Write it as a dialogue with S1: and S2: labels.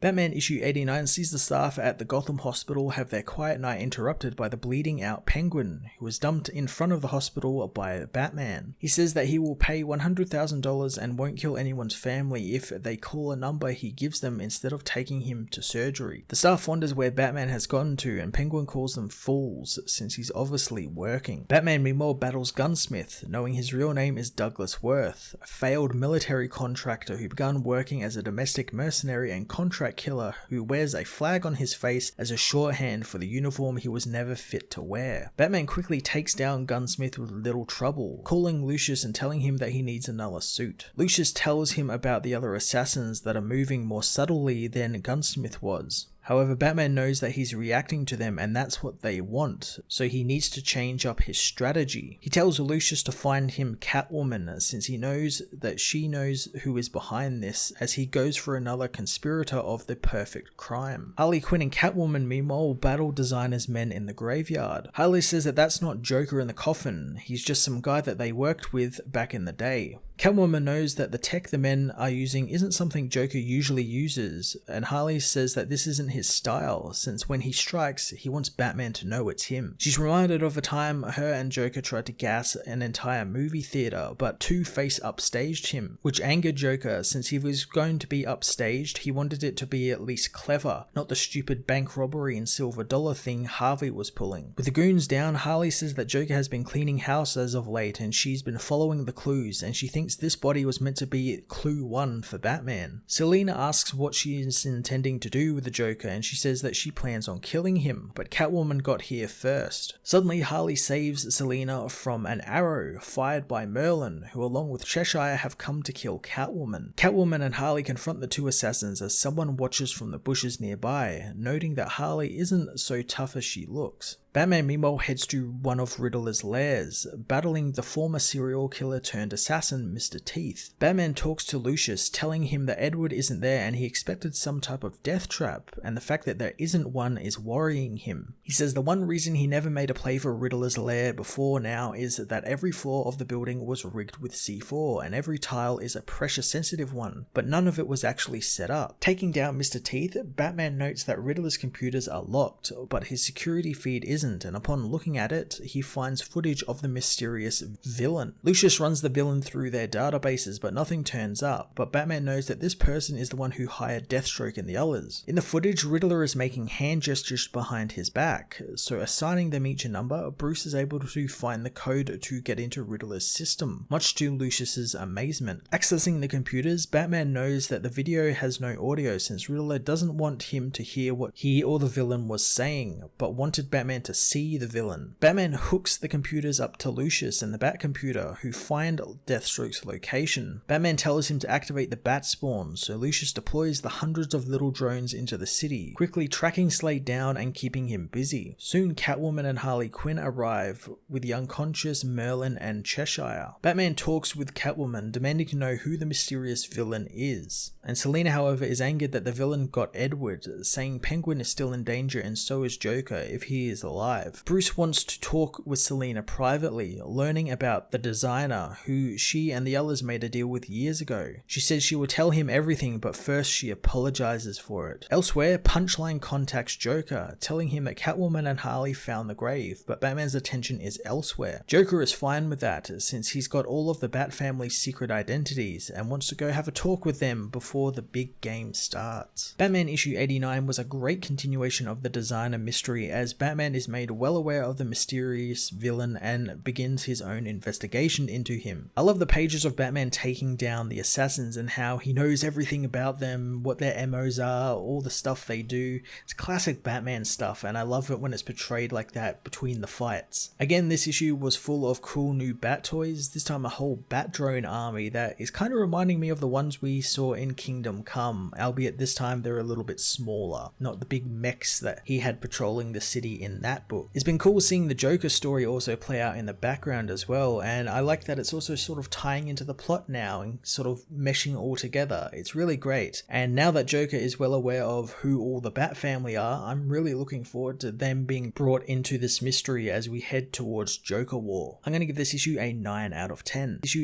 S1: Batman issue 89 sees the staff at the Gotham hospital have their quiet night interrupted by the bleeding out Penguin, who was dumped in front of the hospital by Batman. He says that he will pay $100,000 and won't kill anyone's family if they call a number he gives them instead of taking him to surgery. The staff wonders where Batman has gotten to, and Penguin calls them fools since he's obviously working. Batman meanwhile battles Gunsmith, knowing his real name is Douglas Worth, a failed military contractor who began working as a domestic mercenary and contract killer who wears a flag on his face as a shorthand for the uniform he was never fit to wear. Batman quickly takes down Gunsmith with little trouble, calling Lucius and telling him that he needs another suit. Lucius tells him about the other assassins that are moving more subtly than Gunsmith was. However, Batman knows that he's reacting to them and that's what they want, so he needs to change up his strategy. He tells Lucius to find him Catwoman since he knows that she knows who is behind this, as he goes for another conspirator of the perfect crime. Harley Quinn and Catwoman meanwhile battle Designer's men in the graveyard. Harley says that that's not Joker in the coffin, he's just some guy that they worked with back in the day. Catwoman knows that the tech the men are using isn't something Joker usually uses, and Harley says that this isn't his style, since when he strikes, he wants Batman to know it's him. She's reminded of a time her and Joker tried to gas an entire movie theater, but Two-Face upstaged him, which angered Joker. Since he was going to be upstaged, he wanted it to be at least clever, not the stupid bank robbery and silver dollar thing Harvey was pulling. With the goons down, Harley says that Joker has been cleaning house as of late, and she's been following the clues, and she thinks this body was meant to be clue 1 for Batman. Selina asks what she is intending to do with the Joker, and she says that she plans on killing him, but Catwoman got here first. Suddenly, Harley saves Selina from an arrow fired by Merlin, who along with Cheshire have come to kill Catwoman. Catwoman and Harley confront the two assassins as someone watches from the bushes nearby, noting that Harley isn't so tough as she looks. Batman meanwhile heads to one of Riddler's lairs, battling the former serial killer turned assassin Mr. Teeth. Batman talks to Lucius, telling him that Edward isn't there and he expected some type of death trap, and the fact that there isn't one is worrying him. He says the one reason he never made a play for Riddler's lair before now is that every floor of the building was rigged with C4 and every tile is a pressure sensitive one, but none of it was actually set up. Taking down Mr. Teeth, Batman notes that Riddler's computers are locked, but his security feed isn't, and upon looking at it, he finds footage of the mysterious villain. Lucius runs the villain through their databases, but nothing turns up, but Batman knows that this person is the one who hired Deathstroke and the others. In the footage, Riddler is making hand gestures behind his back, so assigning them each a number, Bruce is able to find the code to get into Riddler's system, much to Lucius's amazement. Accessing the computers, Batman knows that the video has no audio since Riddler doesn't want him to hear what he or the villain was saying, but wanted Batman to see the villain. Batman hooks the computers up to Lucius and the Batcomputer, who find Deathstroke's location. Batman tells him to activate the Bat Spawn, so Lucius deploys the hundreds of little drones into the city, quickly tracking Slade down and keeping him busy. Soon Catwoman and Harley Quinn arrive, with the unconscious Merlin and Cheshire. Batman talks with Catwoman, demanding to know who the mysterious villain is. And Selina, however, is angered that the villain got Edward, saying Penguin is still in danger and so is Joker if he is alive. Bruce wants to talk with Selina privately, learning about the designer who she and the others made a deal with years ago. She says she will tell him everything, but first she apologizes for it. Elsewhere, Punchline contacts Joker, telling him that Catwoman and Harley found the grave, but Batman's attention is elsewhere. Joker is fine with that, since he's got all of the Bat family's secret identities and wants to go have a talk with them before the big game starts. Batman issue 89 was a great continuation of the designer mystery, as Batman is made well aware of the mysterious villain and begins his own investigation into him. I love the pages of Batman taking down the assassins and how he knows everything about them, what their MOs are, all the stuff they do. It's classic Batman stuff, and I love it when it's portrayed like that between the fights. Again, this issue was full of cool new Bat toys, this time a whole Bat drone army that is kind of reminding me of the ones we saw in Kingdom Come, albeit this time they're a little bit smaller, not the big mechs that he had patrolling the city in that book. It's been cool seeing the Joker story also play out in the background as well, and I like that it's also sort of tying into the plot now and sort of meshing all together. It's really great, and now that Joker is well aware of who all the Bat family are, I'm really looking forward to them being brought into this mystery as we head towards Joker War. I'm going to give this issue a 9 out of 10. Issue